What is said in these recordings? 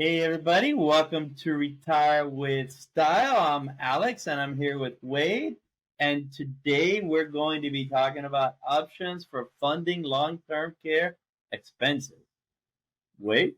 Hey everybody, welcome to Retire with Style. I'm Alex and I'm here with Wade. And today we're going to be talking about options for funding long-term care expenses. Wade?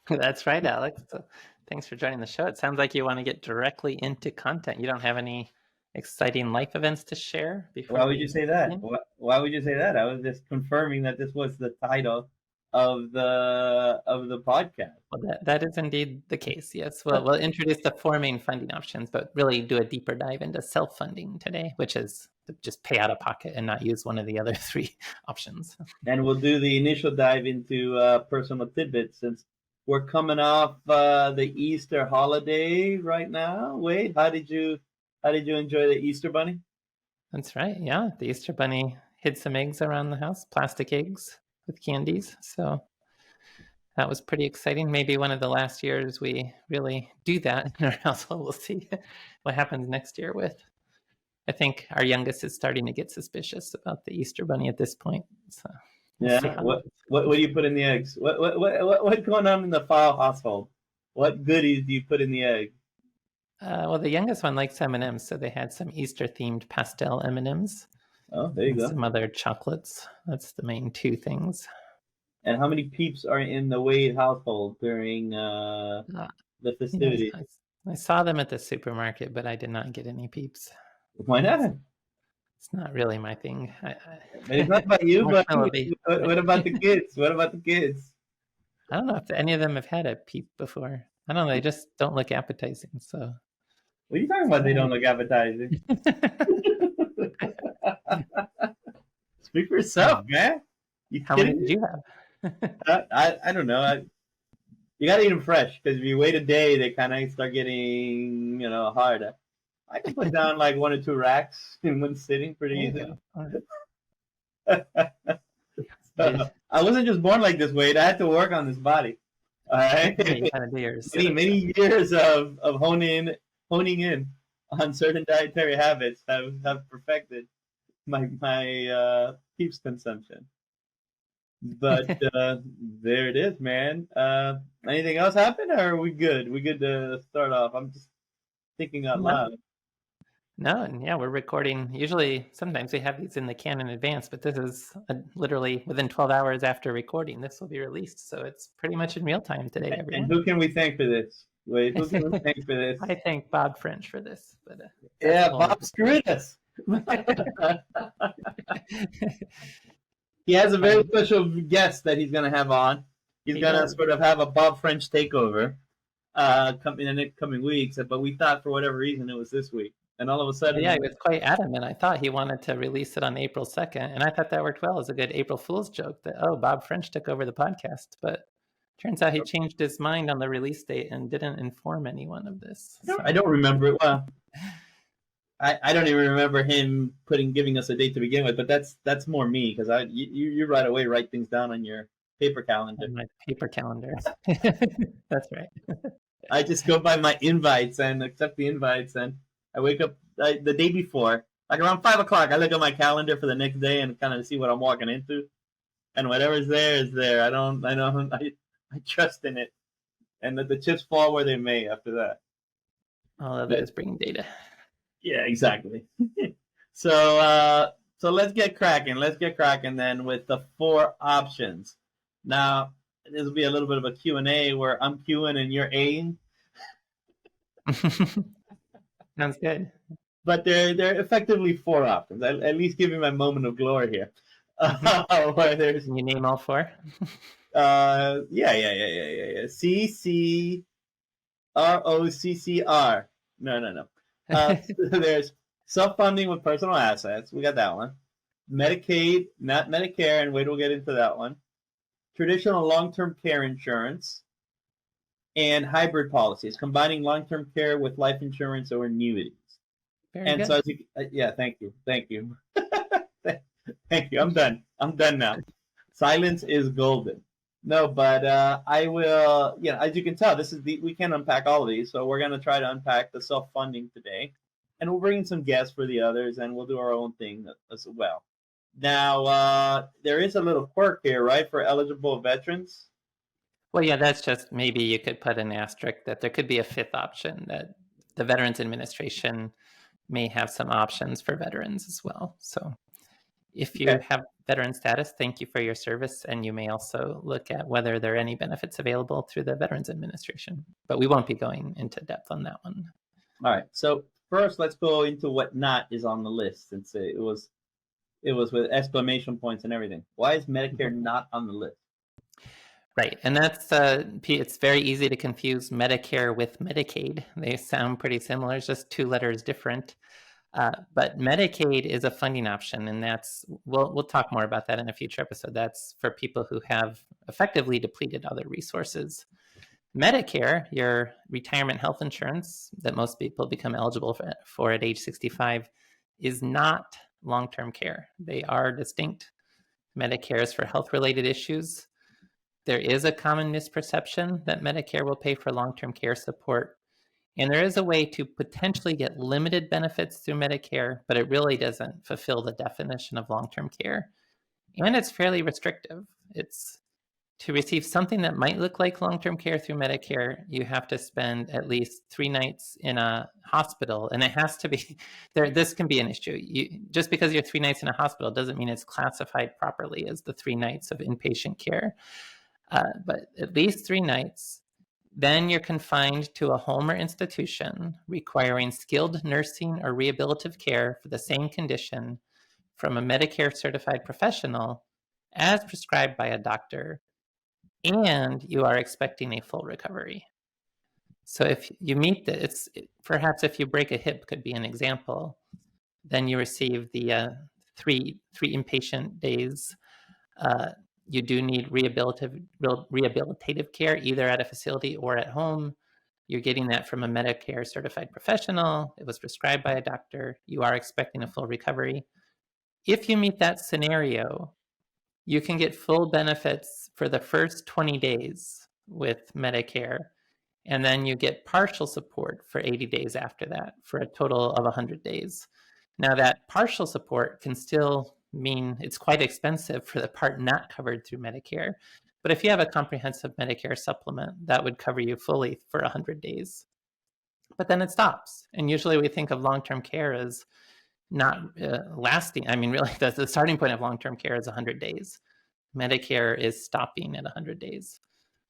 That's right, Alex. So thanks for joining the show. It sounds like you want to get directly into content. You don't have any exciting life events to share before Why would you say that? begin? Why would you say that? I was just confirming that this was the title of the podcast. Well, that is indeed the case. Yes. Well, we'll introduce the four main funding options, but really do a deeper dive into self-funding today, which is to just pay out of pocket and not use one of the other three options. And we'll do the initial dive into personal tidbits since we're coming off the Easter holiday right now. Wade, how did you enjoy the Easter bunny? That's right. Yeah. The Easter Bunny hid some eggs around the house, plastic eggs with candies. So that was pretty exciting. Maybe one of the last years we really do that in our household. We'll see what happens next year with. I think our youngest is starting to get suspicious about the Easter Bunny at this point. So we'll see Yeah. how What do you put in the eggs? What's going on in the File household? What goodies do you put in the egg? well, the youngest one likes M&Ms, so they had some Easter-themed pastel M&Ms Oh, there you and go. some other chocolates. That's the main two things. And how many peeps are in the Wade household during Uh, the festivities? I saw them at the supermarket, but I did not get any peeps. Why not? It's not really my thing. But it's not about you, but Marshmallow what about the kids? What about the kids? I don't know if any of them have had a peep before. I don't know. They just don't look appetizing. So, What are you talking about? They don't look appetizing. Speak for yourself, man. You How many kidding did me? you have? I don't know. You gotta eat them fresh because if you wait a day, they kind of start getting hard. I can put down like 1 or 2 racks in one sitting pretty There you easily. go. All right. Did, I wasn't just born like this, Wade. I had to work on this body. All right, yeah, you gotta do your many years of honing in on certain dietary habits have perfected my peeps consumption. But there it is, man. Anything else happen, or are we good? We good to start off? I'm just thinking out No, loud. no, and yeah, we're recording. Usually, sometimes we have these in the can in advance, but this is literally within 12 hours after recording. This will be released, so it's pretty much in real time today, And everyone. who can we thank for this? Wait, who can we thank for this? I thank Bob French for this, but Yeah, Bob screwed us. He has a very special guest that he's going to have on. He's going to sort of have a Bob French takeover in the coming weeks. But we thought for whatever reason it was this week. And all of a sudden... Yeah, he was quite adamant. I thought he wanted to release it on April 2nd. And I thought that worked well as a good April Fool's joke that, oh, Bob French took over the podcast. But turns out he changed his mind on the release date and didn't inform anyone of this. I don't remember it. Well, I don't even remember him giving us a date to begin with, but that's more me because you right away write things down on your paper calendar. On my paper calendar. That's right. I just go by my invites and accept the invites, and I wake up the day before, like around 5 o'clock. I look at my calendar for the next day and kind of see what I'm walking into, and whatever's there is there. I trust in it, and the chips fall where they may after that. All of it is bringing data. Yeah, exactly. So let's get cracking. Let's get cracking then with the 4 options. Now, this will be a little bit of a Q&A where I'm Qing and you're Aing. Sounds good. But they're effectively 4 options. At least give me my moment of glory here. Where there's Can you name all 4? Yeah. CCROCCR. No. There's self-funding with personal assets. We got that one. Medicaid, not Medicare, and we'll get into that one. Traditional long-term care insurance and hybrid policies, combining long-term care with life insurance or annuities. Very good. So, thank you. Thank you. I'm done now. Silence is golden. No, but I will, as you can tell, we can't unpack all of these, so we're going to try to unpack the self-funding today. And we'll bring in some guests for the others, and we'll do our own thing as well. Now, there is a little quirk here, right, for eligible veterans? Well, yeah, that's just maybe you could put an asterisk that there could be a fifth option, that the Veterans Administration may have some options for veterans as well. So if you Okay. have veteran status, thank you for your service. And you may also look at whether there are any benefits available through the Veterans Administration. But we won't be going into depth on that one. All right. So first, let's go into what not is on the list, since it was with exclamation points and everything. Why is Medicare not on the list? Right, and that's it's very easy to confuse Medicare with Medicaid. They sound pretty similar, it's just two letters different. But Medicaid is a funding option, and that's we'll talk more about that in a future episode. That's for people who have effectively depleted other resources. Medicare, your retirement health insurance that most people become eligible for at age 65, is not long-term care. They are distinct. Medicare is for health-related issues. There is a common misperception that Medicare will pay for long-term care support. And there is a way to potentially get limited benefits through Medicare, but it really doesn't fulfill the definition of long-term care. And it's fairly restrictive. It's to receive something that might look like long-term care through Medicare, you have to spend at least 3 nights in a hospital. And it has to be there. This can be an issue. Just because you're 3 nights in a hospital doesn't mean it's classified properly as the 3 nights of inpatient care. But at least 3 nights. Then you're confined to a home or institution requiring skilled nursing or rehabilitative care for the same condition from a Medicare certified professional as prescribed by a doctor, and you are expecting a full recovery. So if you meet perhaps if you break a hip could be an example, then you receive the three inpatient days. You do need rehabilitative care either at a facility or at home. You're getting that from a Medicare certified professional. It was prescribed by a doctor. You are expecting a full recovery. If you meet that scenario, you can get full benefits for the first 20 days with Medicare, and then you get partial support for 80 days after that for a total of 100 days. Now, that partial support can still mean it's quite expensive for the part not covered through Medicare. But if you have a comprehensive Medicare supplement, that would cover you fully for 100 days. But then it stops. And usually we think of long-term care as not lasting. I mean, really, the starting point of long-term care is 100 days. Medicare is stopping at 100 days.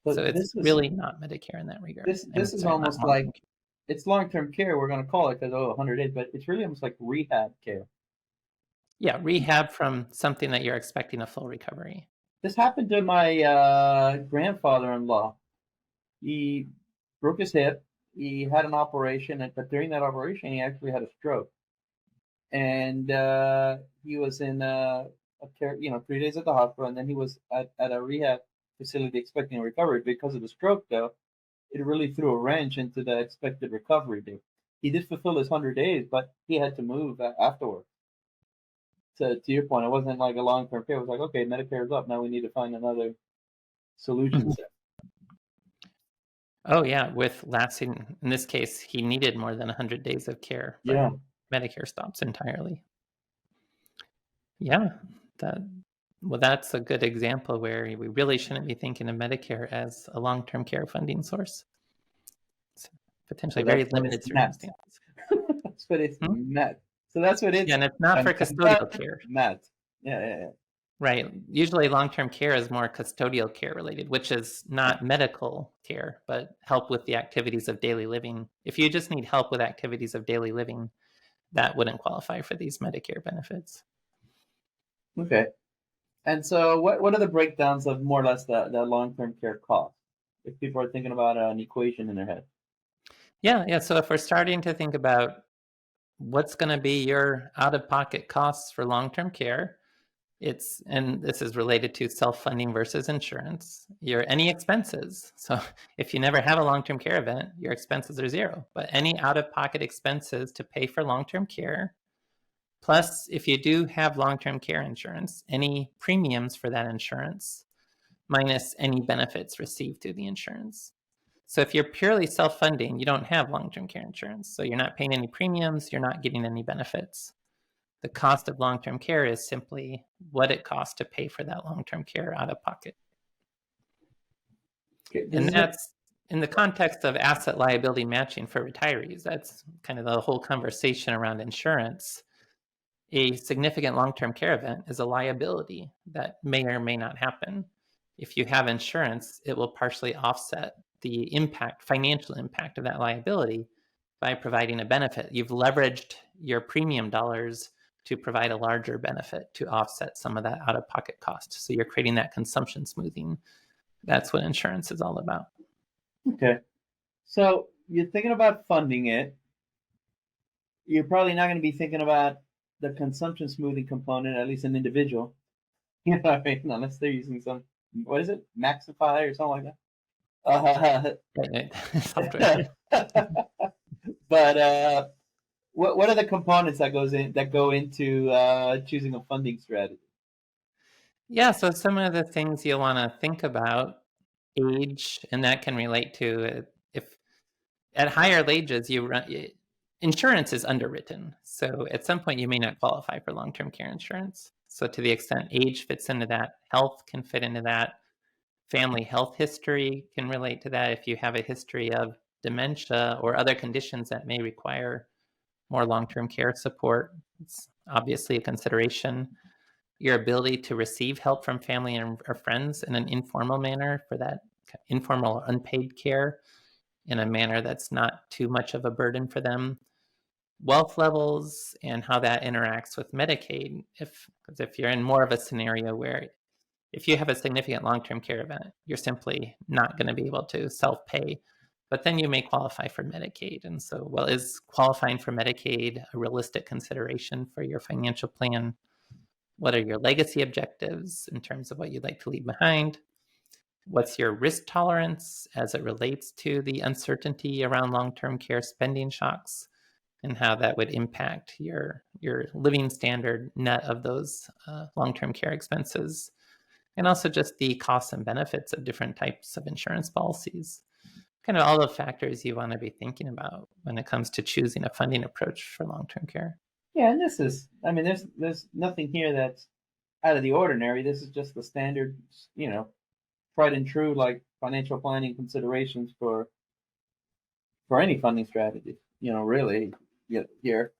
But so it's really not Medicare in that regard. This is almost like it's long-term care. We're going to call it because 100 days, but it's really almost like rehab care. Yeah, rehab from something that you're expecting a full recovery. This happened to my grandfather-in-law. He broke his hip. He had an operation, but during that operation, he actually had a stroke. And he was in a care, 3 days at the hospital, and then he was at a rehab facility expecting a recovery. Because of the stroke, though, it really threw a wrench into the expected recovery date. He did fulfill his 100 days, but he had to move afterwards. To your point, it wasn't like a long-term care. It was like, okay, Medicare's up. Now we need to find another solution set. Oh, yeah. With lasting, in this case, he needed more than 100 days of care. But yeah. Medicare stops entirely. Yeah. That's a good example where we really shouldn't be thinking of Medicare as a long-term care funding source. It's potentially very limited circumstances. That's what it's not. So that's what it's. Yeah, and it's not for custodial care. Not. Yeah. Right. Usually long-term care is more custodial care related, which is not medical care, but help with the activities of daily living. If you just need help with activities of daily living, that wouldn't qualify for these Medicare benefits. Okay. And so what are the breakdowns of more or less the long-term care cost, if people are thinking about an equation in their head? Yeah. So if we're starting to think about what's going to be your out-of-pocket costs for long-term care, and this is related to self-funding versus insurance, any expenses. So if you never have a long-term care event, your expenses are zero. But any out-of-pocket expenses to pay for long-term care, plus if you do have long-term care insurance, any premiums for that insurance, minus any benefits received through the insurance. So if you're purely self-funding, you don't have long-term care insurance. So you're not paying any premiums, you're not getting any benefits. The cost of long-term care is simply what it costs to pay for that long-term care out of pocket. Okay, this And is it. that's in the context of asset liability matching for retirees. That's kind of the whole conversation around insurance. A significant long-term care event is a liability that may or may not happen. If you have insurance, it will partially offset the impact, financial impact of that liability by providing a benefit. You've leveraged your premium dollars to provide a larger benefit to offset some of that out-of-pocket cost. So you're creating that consumption smoothing. That's what insurance is all about. Okay. So you're thinking about funding it. You're probably not going to be thinking about the consumption smoothing component, at least an individual. You know what I mean? Unless they're using some, what is it, Maxify or something like that. Right. Software. But what are the components that go into choosing a funding strategy? Yeah, so some of the things you'll want to think about, age, and that can relate to if at higher ages insurance is underwritten. So at some point you may not qualify for long-term care insurance. So to the extent age fits into that, health can fit into that, family health history can relate to that. If you have a history of dementia or other conditions that may require more long-term care support, it's obviously a consideration. Your ability to receive help from family or friends in an informal manner for that informal or unpaid care in a manner that's not too much of a burden for them. Wealth levels and how that interacts with Medicaid. If you're in more of a scenario where if you have a significant long-term care event, you're simply not going to be able to self-pay, but then you may qualify for Medicaid. And so, well, is qualifying for Medicaid a realistic consideration for your financial plan? What are your legacy objectives in terms of what you'd like to leave behind? What's your risk tolerance as it relates to the uncertainty around long-term care spending shocks and how that would impact your living standard net of those long-term care expenses? And also just the costs and benefits of different types of insurance policies. Kind of all the factors you want to be thinking about when it comes to choosing a funding approach for long-term care. Yeah, and this is, I mean, there's nothing here that's out of the ordinary. This is just the standard, tried and true, like financial planning considerations for any funding strategy. Really, here.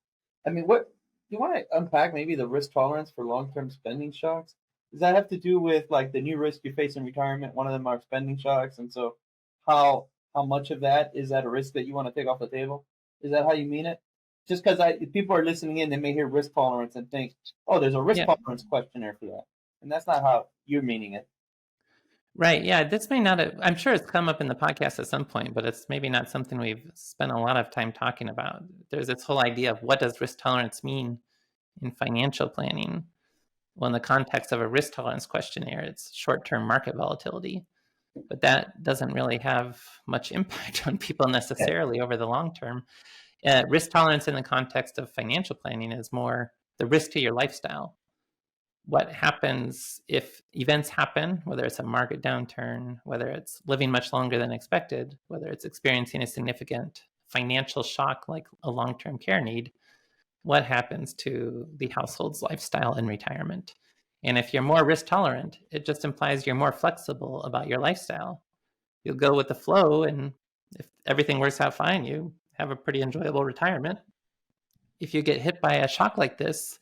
I mean, what you want to unpack maybe the risk tolerance for long-term spending shocks? Does that have to do with like the new risk you face in retirement? One of them are spending shocks, and so how much of that is that a risk that you want to take off the table? Is that how you mean it? Just because if people are listening in, they may hear risk tolerance and think, oh, there's a risk tolerance questionnaire for that, and that's not how you're meaning it. Right. Yeah. This may not have, I'm sure it's come up in the podcast at some point, but it's maybe not something we've spent a lot of time talking about. There's this whole idea of what does risk tolerance mean in financial planning? Well, in the context of a risk tolerance questionnaire, it's short-term market volatility, but that doesn't really have much impact on people necessarily over the long term. Risk tolerance in the context of financial planning is more the risk to your lifestyle. What happens if events happen, whether it's a market downturn, whether it's living much longer than expected, whether it's experiencing a significant financial shock like a long-term care need, what happens to the household's lifestyle in retirement? And if you're more risk tolerant, it just implies you're more flexible about your lifestyle. You'll go with the flow, and if everything works out fine, you have a pretty enjoyable retirement. If you get hit by a shock like this,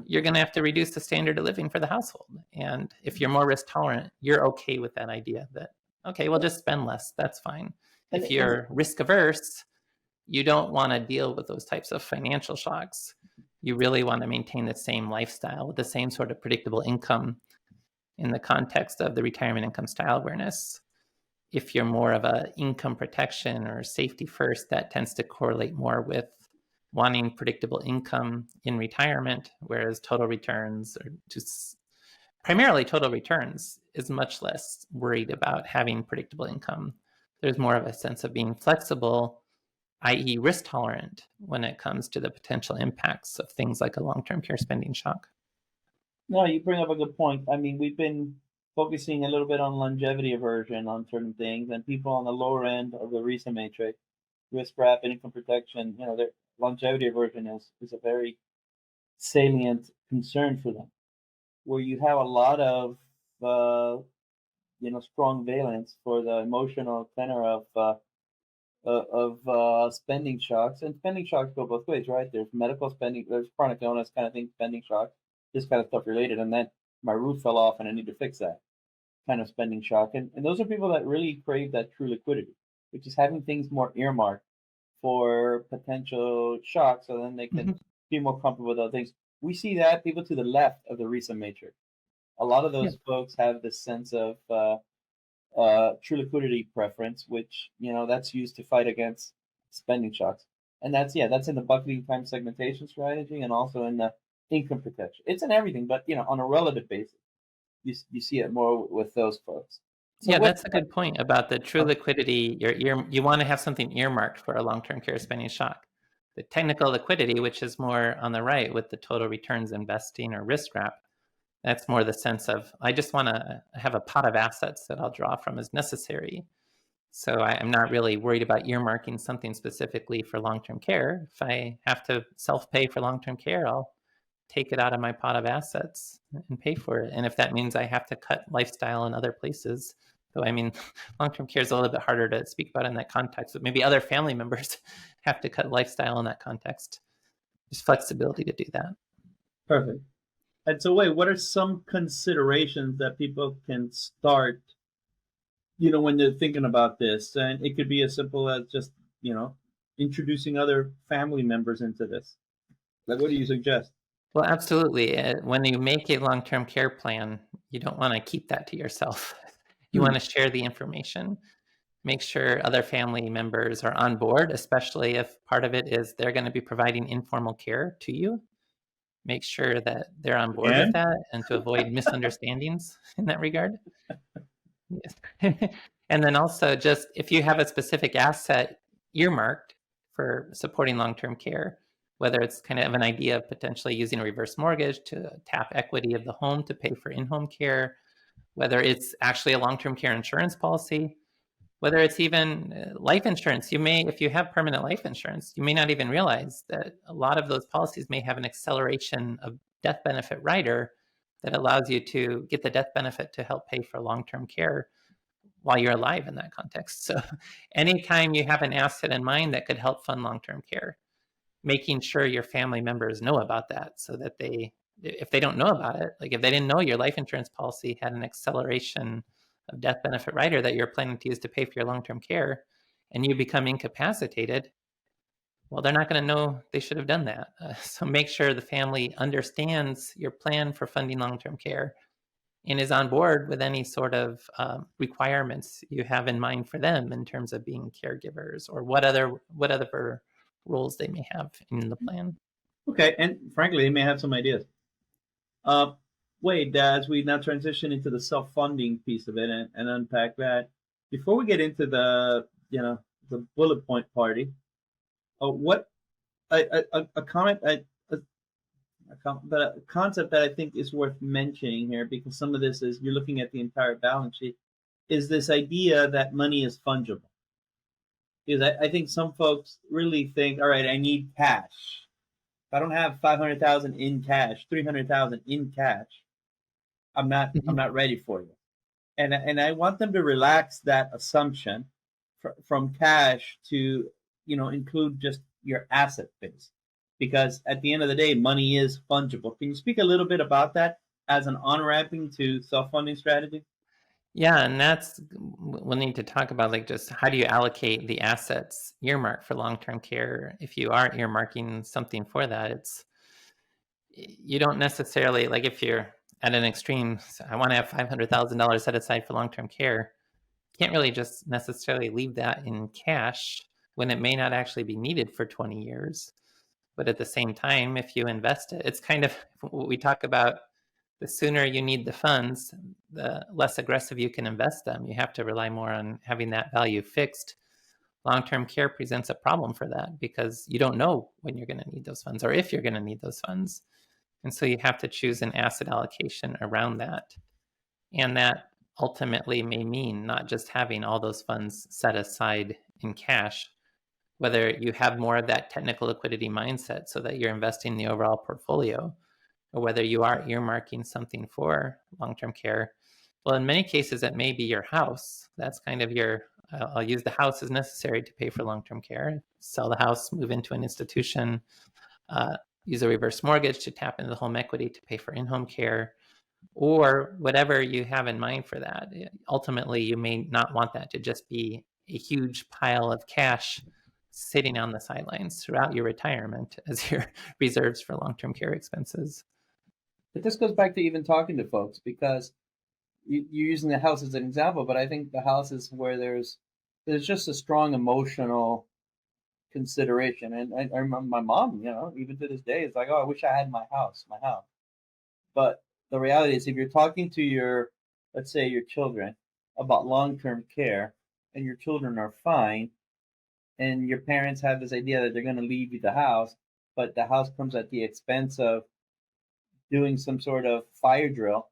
you're going to have to reduce the standard of living for the household. And if you're more risk tolerant, you're okay with that idea that, okay, we'll just spend less. That's fine. If you're risk averse, you don't want to deal with those types of financial shocks. You really want to maintain the same lifestyle with the same sort of predictable income in the context of the retirement income style awareness. If you're more of a income protection or safety first, that tends to correlate more with wanting predictable income in retirement, whereas total returns, or just primarily total returns, is much less worried about having predictable income. There's more of a sense of being flexible, i.e. risk tolerant, when it comes to the potential impacts of things like a long-term care spending shock. No, you bring up a good point. I mean, we've been focusing a little bit on longevity aversion on certain things, and people on the lower end of the RISA matrix, risk wrap, income protection, their longevity aversion is a very salient concern for them. Where you have a lot of strong valence for the emotional tenor of spending shocks. And spending shocks go both ways, right? There's medical spending, there's chronic illness kind of thing, spending shocks, this kind of stuff related. And then my roof fell off and I need to fix that kind of spending shock. And those are people that really crave that true liquidity, which is having things more earmarked for potential shocks so then they can Mhm. be more comfortable with other things. We see that people to the left of the recent matrix. A lot of Yeah. those folks have this sense of true liquidity preference, which that's used to fight against spending shocks, and that's in the bucketing time segmentation strategy, and also in the income protection. It's in everything, but on a relative basis, you see it more with those folks. So Yeah, what? that's a good point about the true liquidity. You want to have something earmarked for a long-term care spending shock. The technical liquidity, which is more on the right with the total returns investing or risk wrap, that's more the sense of I just want to have a pot of assets that I'll draw from as necessary. So I'm not really worried about earmarking something specifically for long-term care. If I have to self-pay for long-term care, I'll take it out of my pot of assets and pay for it. And if that means I have to cut lifestyle in other places, though I mean, long-term care is a little bit harder to speak about in that context, but maybe other family members have to cut lifestyle in that context. There's flexibility to do that. Perfect. And so, wait, what are some considerations that people can start, when they're thinking about this? And it could be as simple as just, introducing other family members into this. Like, what do you suggest? Well, absolutely. When you make a long-term care plan, you don't want to keep that to yourself. You want Hmm. to share the information. Make sure other family members are on board, especially if part of it is they're going to be providing informal care to you. Make sure that they're on board with And that and to avoid misunderstandings in that regard. Yes. And then also just if you have a specific asset earmarked for supporting long-term care, whether it's kind of an idea of potentially using a reverse mortgage to tap equity of the home to pay for in-home care, whether it's actually a long-term care insurance policy, whether it's even life insurance. If you have permanent life insurance, you may not even realize that a lot of those policies may have an acceleration of death benefit rider that allows you to get the death benefit to help pay for long-term care while you're alive in that context. So anytime you have an asset in mind that could help fund long-term care, making sure your family members know about that so that if they don't know about it, like if they didn't know your life insurance policy had an acceleration of death benefit rider that you're planning to use to pay for your long-term care and you become incapacitated, well, they're not going to know they should have done that. So make sure the family understands your plan for funding long-term care and is on board with any sort of requirements you have in mind for them in terms of being caregivers or what other roles they may have in the plan. okay, and frankly, they may have some ideas. Uh, Wait, as we now transition into the self-funding piece of it and unpack that, before we get into the bullet point party, what a comment but a concept that I think is worth mentioning here, because some of this is you're looking at the entire balance sheet, is this idea that money is fungible. Because I think some folks really think, all right, I need cash. If I don't have 500,000 in cash, 300,000 in cash, I'm Mhm. not ready for you. And I want them to relax that assumption from cash to include just your asset base, because at the end of the day, money is fungible. Can you speak a little bit about that as an on ramping to self funding strategy? Yeah, and we'll need to talk about like just how do you allocate the assets earmarked for long-term care. If you are earmarking something for that, you don't necessarily like if you're at an extreme. I want to have $500,000 set aside for long-term care. Can't really just necessarily leave that in cash when it may not actually be needed for 20 years. But at the same time, if you invest it, it's kind of what we talk about. The sooner you need the funds, the less aggressive you can invest them. You have to rely more on having that value fixed. Long-term care presents a problem for that because you don't know when you're going to need those funds or if you're going to need those funds. And so you have to choose an asset allocation around that. And that ultimately may mean not just having all those funds set aside in cash, whether you have more of that technical liquidity mindset so that you're investing in the overall portfolio, or whether you are earmarking something for long-term care Well, in many cases, it may be your house. That's kind of your, I'll use the house as necessary to pay for long-term care. Sell the house, move into an institution, use a reverse mortgage to tap into the home equity to pay for in-home care, or whatever you have in mind for that. Ultimately, you may not want that to just be a huge pile of cash sitting on the sidelines throughout your retirement as your reserves for long-term care expenses. But this goes back to even talking to folks, because you're using the house as an example, but I think the house is where there's just a strong emotional consideration. And I remember my mom, even to this day, is like, oh, I wish I had my house. But the reality is, if you're talking to let's say your children about long-term care, and your children are fine, and your parents have this idea that they're going to leave you the house, but the house comes at the expense of doing some sort of fire drill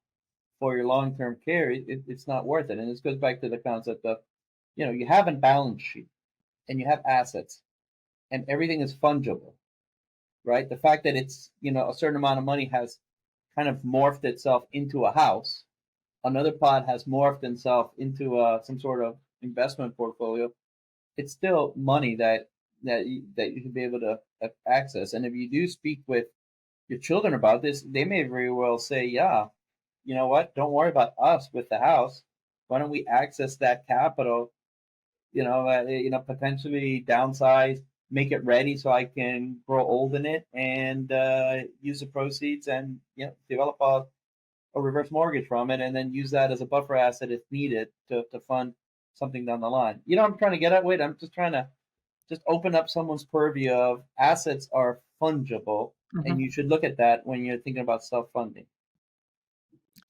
for your long-term care, it's not worth it. And this goes back to the concept of, you have a balance sheet and you have assets, and everything is fungible, right? The fact that it's, a certain amount of money has kind of morphed itself into a house, another pot has morphed itself into some sort of investment portfolio. It's still money that you should be able to access. And if you do speak with your children about this, they may very well say, yeah, you know what? Don't worry about us with the house. Why don't we access that capital? Potentially downsize, make it ready so I can grow old in it, and use the proceeds, and develop a reverse mortgage from it, and then use that as a buffer asset if needed to fund something down the line. I'm trying to get at. Wait, I'm just trying to open up someone's purview of assets are fungible, and you should look at that when you're thinking about self-funding.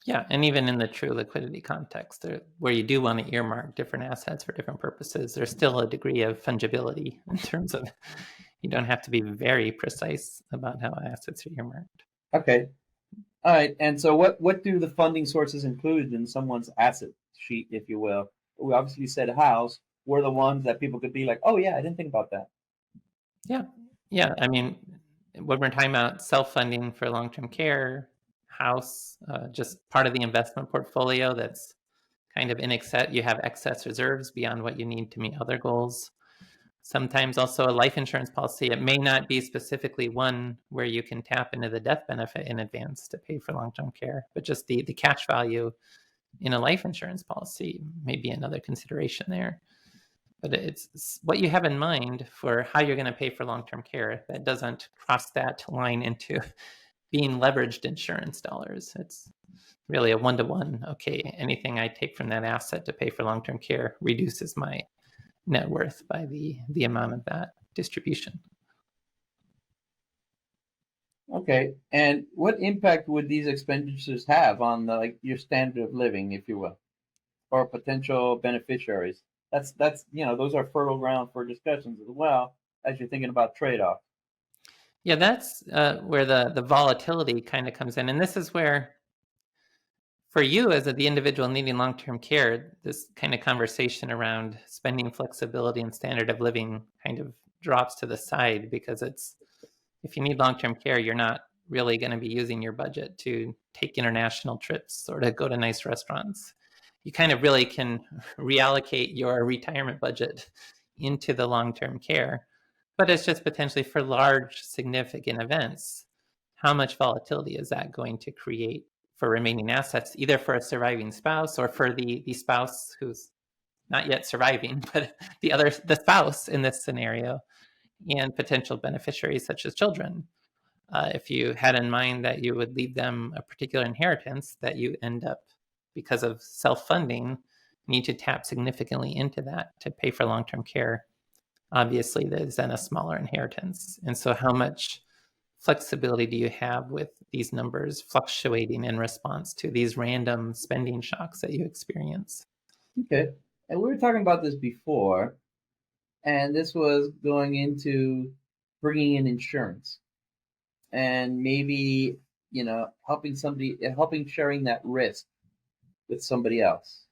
Yeah, and even in the true liquidity context, where you do want to earmark different assets for different purposes, there's still a degree of fungibility in terms of you don't have to be very precise about how assets are earmarked. Okay. All right. And so what do the funding sources include in someone's asset sheet, if you will? We obviously said house. Were the ones that people could be like, oh, yeah, I didn't think about that. Yeah. Yeah. I mean, when we're talking about self-funding for long-term care, house, just part of the investment portfolio that's kind of in excess, you have excess reserves beyond what you need to meet other goals. Sometimes also a life insurance policy. It may not be specifically one where you can tap into the death benefit in advance to pay for long-term care, but just the cash value in a life insurance policy may be another consideration there. But it's what you have in mind for how you're going to pay for long-term care that doesn't cross that line into being leveraged insurance dollars. It's really a one-to-one. Okay, anything I take from that asset to pay for long-term care reduces my net worth by the amount of that distribution. Okay. And what impact would these expenditures have on your standard of living, if you will, or potential beneficiaries? That's those are fertile ground for discussions as well as you're thinking about trade-off. Yeah, that's where the volatility kind of comes in. And this is where, for you as the individual needing long-term care, this kind of conversation around spending flexibility and standard of living kind of drops to the side, because if you need long-term care, you're not really going to be using your budget to take international trips or to go to nice restaurants. You kind of really can reallocate your retirement budget into the long-term care, but it's just potentially for large, significant events. How much volatility is that going to create for remaining assets, either for a surviving spouse or for the spouse who's not yet surviving, but the spouse in this scenario, and potential beneficiaries such as children? If you had in mind that you would leave them a particular inheritance, that you end up, because of self-funding, need to tap significantly into that to pay for long-term care, obviously there's then a smaller inheritance. And so how much flexibility do you have with these numbers fluctuating in response to these random spending shocks that you experience? Okay. And we were talking about this before, and this was going into bringing in insurance, and maybe helping sharing that risk with somebody else,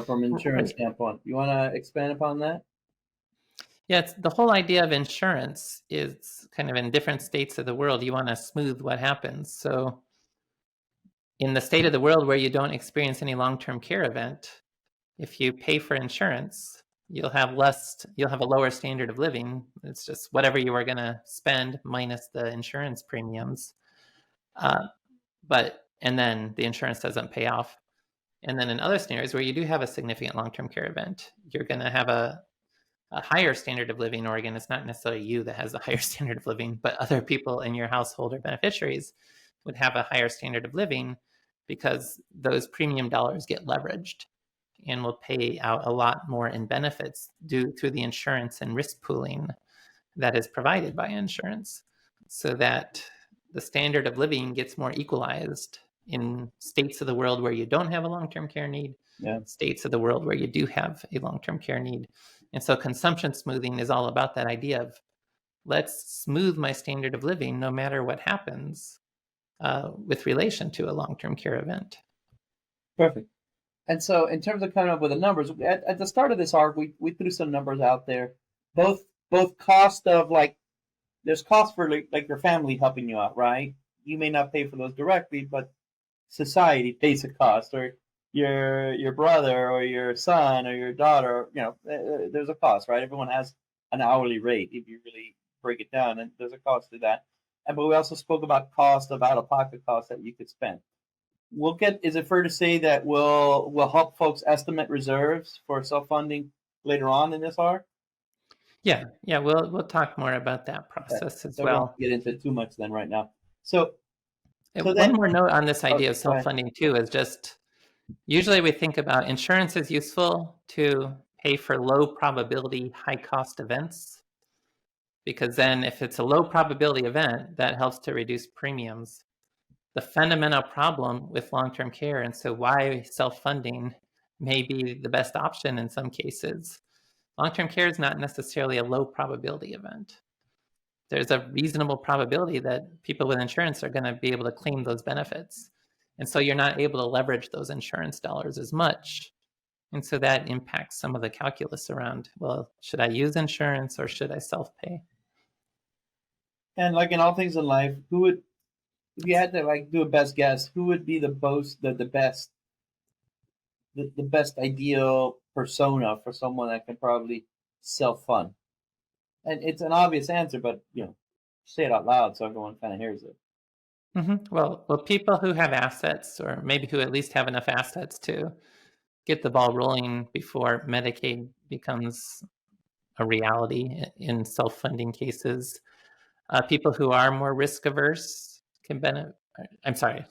from an insurance standpoint. You want to expand upon that? Yeah, it's the whole idea of insurance is kind of in different states of the world, you want to smooth what happens. So in the state of the world where you don't experience any long-term care event, if you pay for insurance, you'll have a lower standard of living. It's just whatever you are going to spend minus the insurance premiums. And then the insurance doesn't pay off. And then in other scenarios where you do have a significant long-term care event, you're going to have a higher standard of living, or again, it's not necessarily you that has a higher standard of living, but other people in your household or beneficiaries would have a higher standard of living because those premium dollars get leveraged and will pay out a lot more in benefits due to the insurance and risk pooling that is provided by insurance, so that the standard of living gets more equalized in states of the world where you don't have a long-term care need, states of the world where you do have a long-term care need. And so consumption smoothing is all about that idea of let's smooth my standard of living no matter what happens with relation to a long-term care event. Perfect. And so in terms of coming up with the numbers, at the start of this arc, we threw some numbers out there, both cost of there's cost for like your family helping you out, right? You may not pay for those directly, but society pays a cost, or your brother or your son or your daughter, there's a cost, right? Everyone has an hourly rate if you really break it down, and there's a cost to that. But we also spoke about cost of out-of-pocket costs that you could spend. Is it fair to say that we'll help folks estimate reserves for self-funding later on in this arc? Yeah, we'll talk more about that process as well. I won't get into it too much then right now. So one more note on this idea of self-funding too is just usually we think about insurance is useful to pay for low probability, high cost events, because then if it's a low probability event, that helps to reduce premiums. The fundamental problem with long-term care, and so why self-funding may be the best option in some cases. Long-term care is not necessarily a low probability event. There's a reasonable probability that people with insurance are going to be able to claim those benefits. And so you're not able to leverage those insurance dollars as much. And so that impacts some of the calculus around, well, should I use insurance or should I self-pay? And like in all things in life, if you had to do a best guess, who would be the best ideal persona for someone that can probably self-fund? And it's an obvious answer, but say it out loud so everyone kind of hears it. Mm-hmm. Well, people who have assets, or maybe who at least have enough assets to get the ball rolling before Medicaid becomes a reality in self-funding cases. People who are more risk averse can benefit.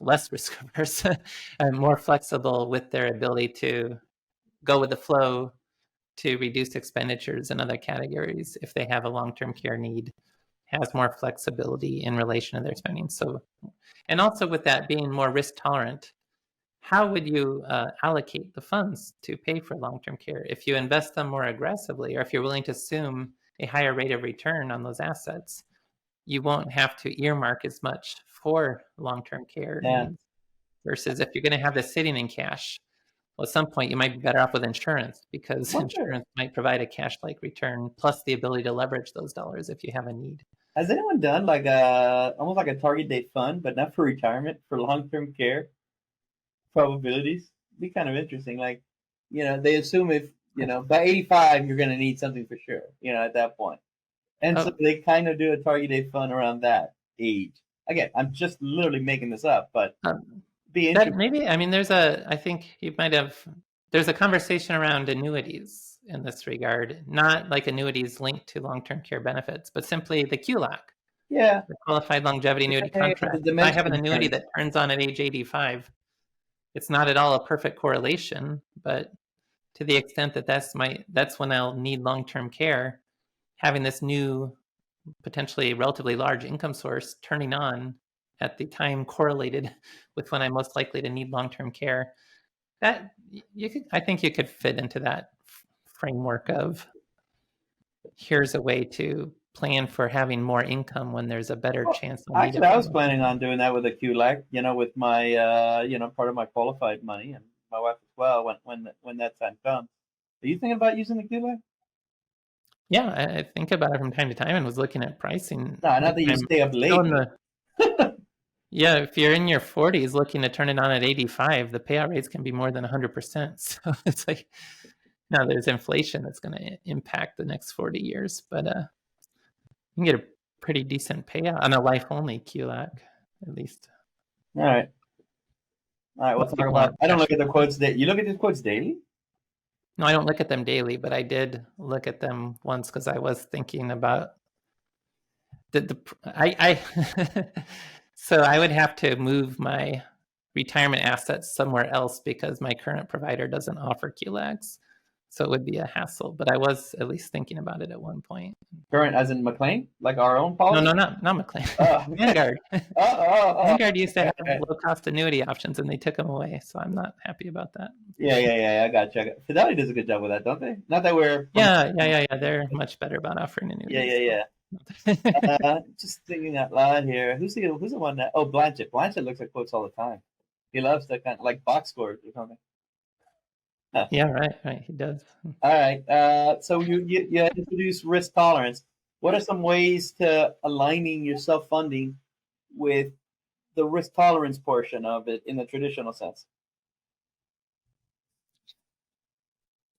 Less risk averse and more flexible with their ability to go with the flow to reduce expenditures in other categories if they have a long-term care need, has more flexibility in relation to their spending. So, and also with that being more risk tolerant, how would you allocate the funds to pay for long-term care? If you invest them more aggressively, or if you're willing to assume a higher rate of return on those assets, you won't have to earmark as much for long-term care needs, versus if you're going to have this sitting in cash. Well, at some point, you might be better off with insurance, because insurance might provide a cash-like return plus the ability to leverage those dollars if you have a need. Has anyone done almost like a target date fund, but not for retirement, for long-term care probabilities? It'd be kind of interesting. They assume if by 85 you're going to need something for sure. At that point, and so they kind of do a target date fund around that age. Again, I'm just literally making this up, but. That maybe, I think you might have, there's a conversation around annuities in this regard, not like annuities linked to long-term care benefits, but simply the QLAC. Yeah. The Qualified Longevity Annuity Contract. If I have an annuity that turns on at age 85, it's not at all a perfect correlation, but to the extent that that's when I'll need long-term care, having this new, potentially relatively large income source turning on at the time correlated with when I'm most likely to need long-term care, I think you could fit into that framework of here's a way to plan for having more income when there's a better chance. Actually, I was planning on doing that with a QLAC, with my, part of my qualified money, and my wife as well, when that time comes. Are you thinking about using the QLAC? Yeah, I think about it from time to time and was looking at pricing. No, not that you stay up late. Yeah, if you're in your 40s looking to turn it on at 85, the payout rates can be more than 100%. So it's like, now there's inflation that's going to impact the next 40 years, but you can get a pretty decent payout on a life-only QLAC, at least. All right. All right. We'll Most talk people about. aren't I don't look at actually. the quotes. You look at the quotes daily. No, I don't look at them daily, but I did look at them once because I was thinking about so I would have to move my retirement assets somewhere else because my current provider doesn't offer QLACs. So it would be a hassle, but I was at least thinking about it at one point. Current, as in McLean, like our own No, policy. no, not McLean. Oh, Vanguard. oh. Vanguard used to have Okay. low cost annuity options and they took them away. So I'm not happy about that. Yeah. I got you. Fidelity does a good job with that, don't they? Not that we're from. Yeah. They're much better about offering annuities. Yeah. Just thinking out loud here. Who's the one that? Oh, Blanchett. Blanchett looks at quotes all the time. He loves the kind of like box scores or something. Huh. Yeah, right. He does. All right. So you introduce risk tolerance. What are some ways to aligning your self funding with the risk tolerance portion of it in the traditional sense?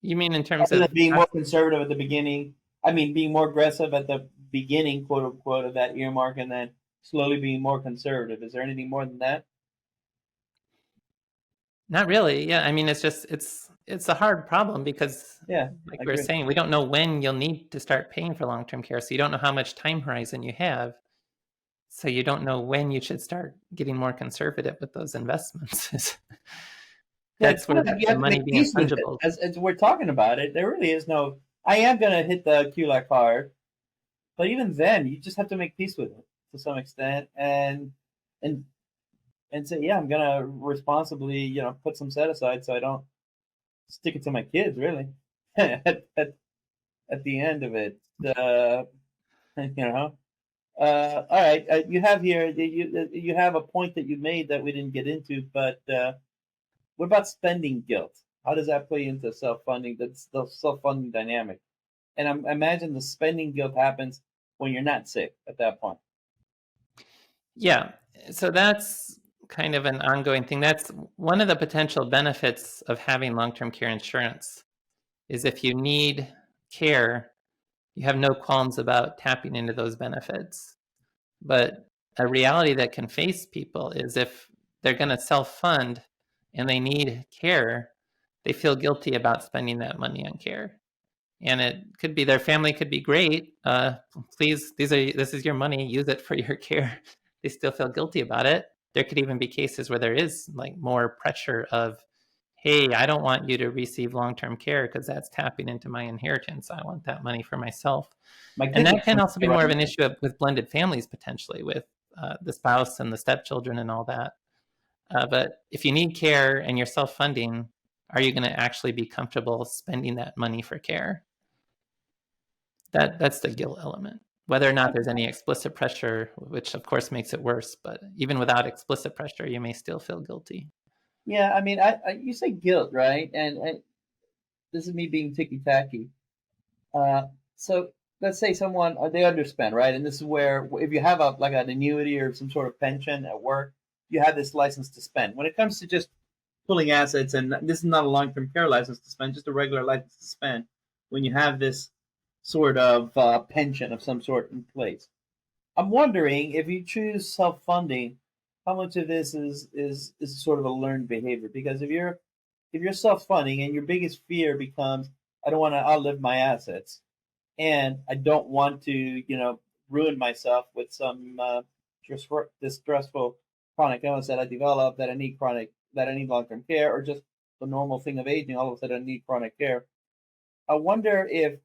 You mean in terms Other than of being more conservative at the beginning, I mean, being more aggressive at the beginning, quote unquote, of that earmark, and then slowly being more conservative. Is there anything more than that? not really. Yeah, I mean it's a hard problem because Yeah, like I we were agree. saying, we don't know when you'll need to start paying for long-term care. So you don't know how much time horizon you have. So you don't know when you should start getting more conservative with those investments. Yeah, it's That's kind where of like you the have to money make being peace with it. fungible. As we're talking about it, there really is no. I am gonna hit the QLAC card, but even then, you just have to make peace with it to some extent, and and say, yeah, I'm gonna responsibly, put some set aside so I don't stick it to my kids. Really, at the end of it, you know. All right, you have here you have a point that you made that we didn't get into, but what about spending guilt? How does that play into self funding? That's the self funding dynamic, and I imagine the spending guilt happens when you're not sick at that point. Yeah. So that's kind of an ongoing thing. That's one of the potential benefits of having long-term care insurance is if you need care, you have no qualms about tapping into those benefits. But a reality that can face people is if they're going to self-fund and they need care, they feel guilty about spending that money on care. And it could be their family could be great. Please, this is your money. Use it for your care. They still feel guilty about it. There could even be cases where there is like more pressure of, hey, I don't want you to receive long-term care because that's tapping into my inheritance. I want that money for myself. My And kids that can are also be more of right. an issue with blended families potentially with the spouse and the stepchildren and all that. But if you need care and you're self-funding, are you going to actually be comfortable spending that money for care? That's the guilt element. Whether or not there's any explicit pressure, which of course makes it worse, but even without explicit pressure, you may still feel guilty. Yeah, I mean, you say guilt, right? And this is me being ticky tacky. So let's say someone they underspend, right? And this is where if you have a like an annuity or some sort of pension at work, you have this license to spend. When it comes to just pulling assets, and this is not a long-term care license to spend, just a regular license to spend. When you have this sort of pension of some sort in place, I'm wondering if you choose self-funding, how much of this is sort of a learned behavior? Because if you're self-funding and your biggest fear becomes, I don't want to outlive my assets, and I don't want to, ruin myself with some distressful chronic illness that I develop that I need long-term care, or just the normal thing of aging. All of a sudden, I need chronic care. I wonder if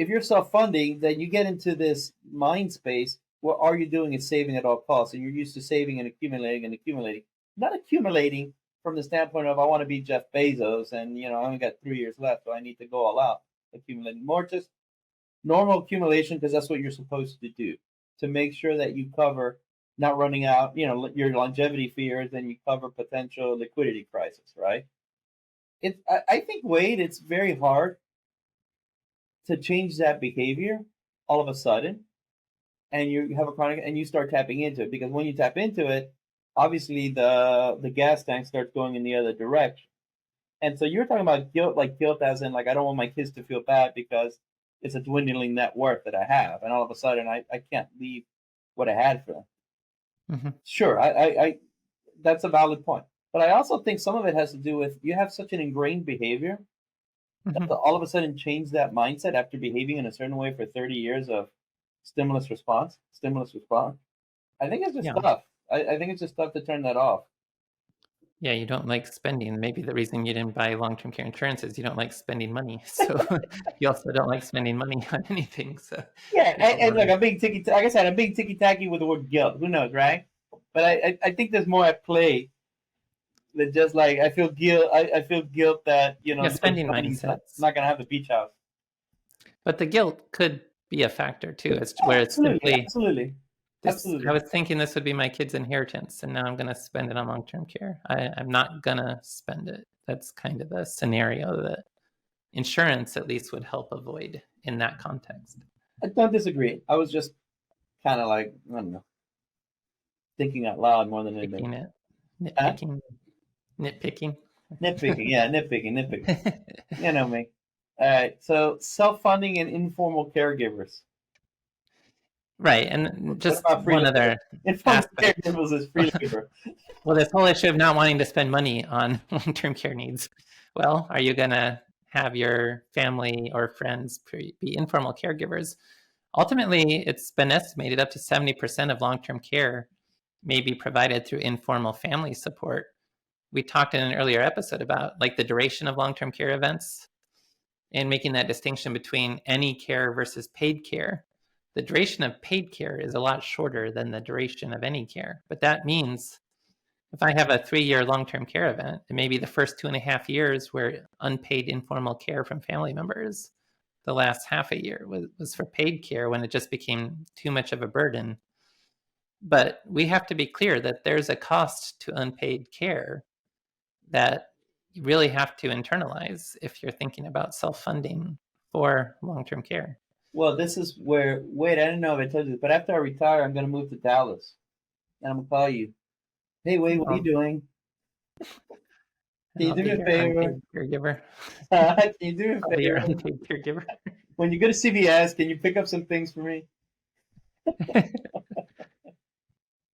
you're self-funding, then you get into this mind space where all you're doing is saving at all costs, and you're used to saving and accumulating, not accumulating from the standpoint of I want to be Jeff Bezos, and I only got 3 years left, so I need to go all out accumulating more, just normal accumulation because that's what you're supposed to do to make sure that you cover not running out, your longevity fears, and you cover potential liquidity crisis, right? I think, Wade, it's very hard to change that behavior all of a sudden. and you have a chronic, and you start tapping into it, because when you tap into it, obviously the gas tank starts going in the other direction. And so you're talking about guilt, like guilt as in like I don't want my kids to feel bad because it's a dwindling net worth that I have, and all of a sudden I can't leave what I had for them. Mm-hmm. Sure, I that's a valid point, but I also think some of it has to do with you have such an ingrained behavior Mm-hmm. that to all of a sudden change that mindset after behaving in a certain way for 30 years of stimulus response. I think it's just Yeah. tough. I think it's just tough to turn that off. Yeah, you don't like spending. Maybe the reason you didn't buy long-term care insurance is you don't like spending money. So you also don't like spending money on anything. So Yeah, people and look, worry. I'm being ticky. Like I said, I'm being ticky tacky with the word guilt. Who knows, right? But I think there's more at play than just like I feel guilt. I feel guilt that Yeah, spending Johnny's mindsets. not gonna have the beach house. But the guilt could be a factor too, as where it's Absolutely, simply absolutely, this. I absolutely. was thinking this would be my kid's inheritance, and now I'm going to spend it on long-term care. I'm not going to spend it. That's kind of a scenario that insurance at least would help avoid in that context. I don't disagree. I was just kind of like I don't know, thinking out loud more than anything. Picking it, Huh? nitpicking. Nitpicking, yeah, nitpicking. You know me. All right. So self-funding and informal caregivers. Right, and What just about free one labor? other Informal aspect. caregivers is free labor. Well, this whole issue of not wanting to spend money on long-term care needs. Well, are you going to have your family or friends be informal caregivers? Ultimately, it's been estimated up to 70% of long-term care may be provided through informal family support. We talked in an earlier episode about like the duration of long-term care events and making that distinction between any care versus paid care. The duration of paid care is a lot shorter than the duration of any care, but that means if I have a 3-year long-term care event, it may be the first 2.5 years where unpaid informal care from family members. The last half a year was for paid care when it just became too much of a burden. But we have to be clear that there's a cost to unpaid care that you really have to internalize if you're thinking about self-funding for long-term care. Well, this is where. Wait, I didn't know if I told you this, but after I retire, I'm going to move to Dallas, and I'm going to call you. Hey, Wade, what are you I'll, doing? Can you I'll do be me a your favor? unpaid caregiver. Can you do me I'll a be your favor? unpaid caregiver. When you go to CVS, can you pick up some things for me?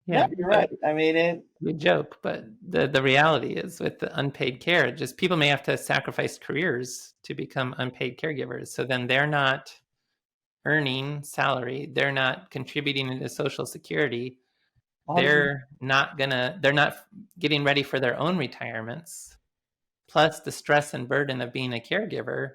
No, Yeah, you're but right. I mean, we joke, but the reality is with the unpaid care, just people may have to sacrifice careers to become unpaid caregivers. So then they're not earning salary, they're not contributing into Social Security, how does it? they're not getting ready for their own retirements. Plus the stress and burden of being a caregiver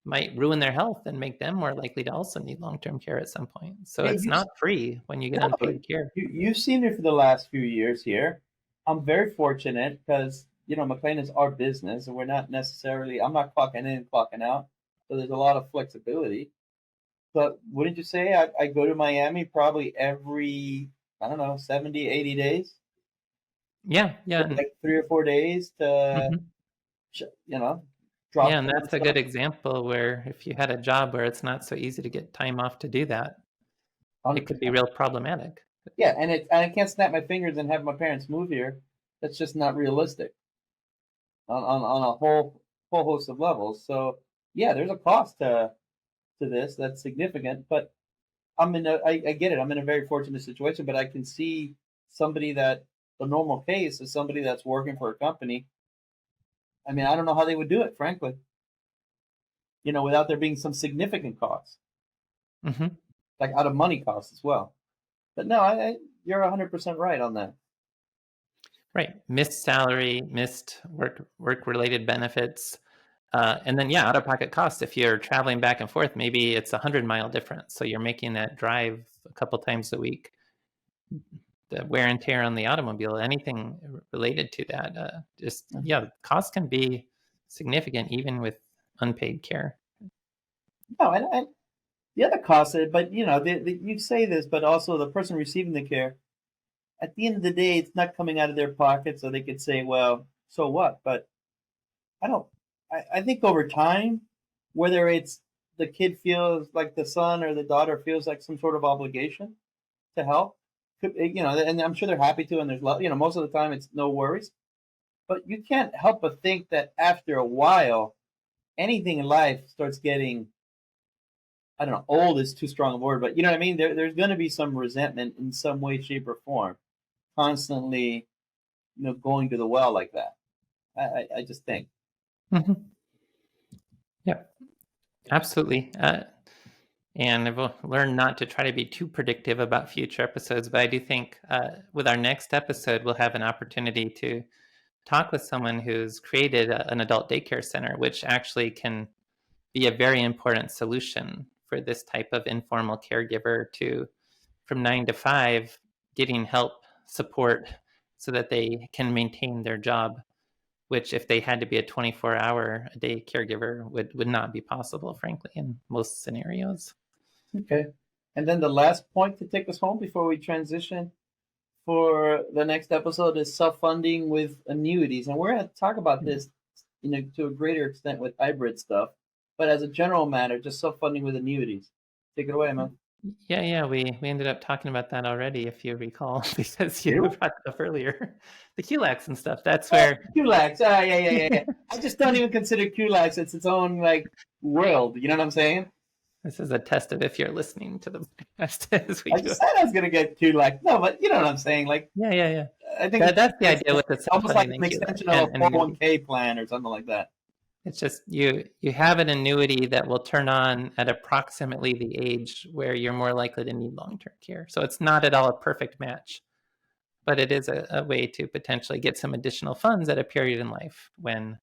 might ruin their health and make them more likely to also need long-term care at some point. So Hey, it's not free when you get no, unpaid care. you've seen it for the last few years here. I'm very fortunate because McLean is our business, and we're not necessarily. I'm not clocking in, clocking out, so there's a lot of flexibility. But wouldn't you say I go to Miami probably every, I don't know, 70, 80 days, Yeah, for yeah. like 3 or 4 days to, Mhm. you know, Yeah, drop and some that's a good stuff. example where if you had a job where it's not so easy to get time off to do that, it could be 100%. real problematic. Yeah, and I can't snap my fingers and have my parents move here. That's just not realistic on a whole host of levels. So yeah, there's a cost to this that's significant, but I get it. I'm in a very fortunate situation, but I can see somebody that the normal case is somebody that's working for a company. I mean, I don't know how they would do it, frankly, without there being some significant costs, Hmm. like out of money costs as well. But no, you're 100% right on that. Right. Missed salary, missed work related benefits. And then, yeah, out of pocket costs. If you're traveling back and forth, maybe it's 100-mile difference. So you're making that drive a couple times a week. The wear and tear on the automobile, anything related to that, yeah, costs can be significant even with unpaid care. No, and the other cost, but you say this, but also the person receiving the care. At the end of the day, it's not coming out of their pocket, so they could say, "Well, so what?" But I don't. I think over time, whether it's the kid feels like the son or the daughter feels like some sort of obligation, to help. And I'm sure they're happy to, and there's most of the time it's no worries. But you can't help but think that after a while, anything in life starts getting, I don't know, old is too strong a word, but you know what I mean? There's going to be some resentment in some way, shape, or form, constantly, going to the well like that. I just think. Mm-hmm. Yeah, absolutely. And I've learned not to try to be too predictive about future episodes, but I do think with our next episode, we'll have an opportunity to talk with someone who's created an adult daycare center, which actually can be a very important solution for this type of informal caregiver from 9 to 5, getting help, support, so that they can maintain their job, which if they had to be a 24-hour-a-day caregiver would not be possible, frankly, in most scenarios. Okay. And then the last point to take us home before we transition for the next episode is self-funding with annuities. And we're going to talk about this, to a greater extent with hybrid stuff. But as a general matter, just self-funding with annuities. Take it away, man. Yeah, we ended up talking about that already, if you recall, because you brought it up earlier. The QLACs and stuff. That's where QLACs. Yeah. I just don't even consider QLACs. It's its own world. You know what I'm saying? This is a test of if you're listening to the podcast as we I just said I was going to get QLAC. No, but you know what I'm saying? Yeah. I think that's the idea with the almost like self-funding an extension of a 401k plan or something like that. It's just you have an annuity that will turn on at approximately the age where you're more likely to need long-term care. So it's not at all a perfect match, but it is a way to potentially get some additional funds at a period in life when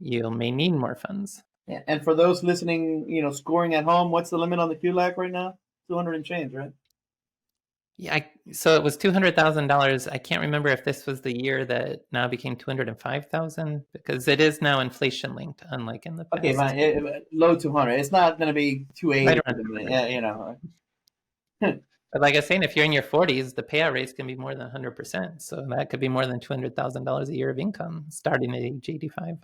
you may need more funds. Yeah. And for those listening, scoring at home, what's the limit on the QLAC right now? 200 and change, right? Yeah, so it was $200,000. I can't remember if this was the year that now became $205,000 because it is now inflation linked, unlike in the past. Okay, fine. Low 200. It's not going to be 280. Yeah, But like I was saying, if you're in your 40s, the payout rates can be more than 100%. So that could be more than $200,000 a year of income starting at age 85.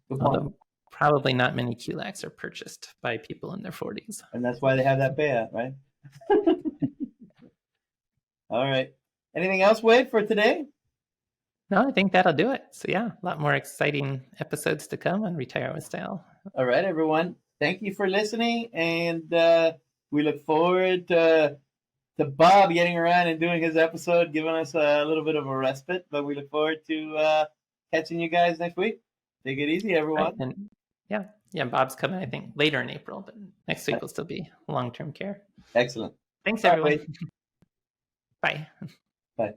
Although probably not many QLACs are purchased by people in their 40s. And that's why they have that payout, right? All right. Anything else, Wade, for today? No, I think that'll do it. So yeah, a lot more exciting episodes to come on Retire with Style. All right, everyone. Thank you for listening. And we look forward to Bob getting around and doing his episode, giving us a little bit of a respite. But we look forward to catching you guys next week. Take it easy, everyone. Right. And yeah, Bob's coming, I think, later in April, but next week will still be long-term care. Excellent. Thanks, everyone. Bye. Bye.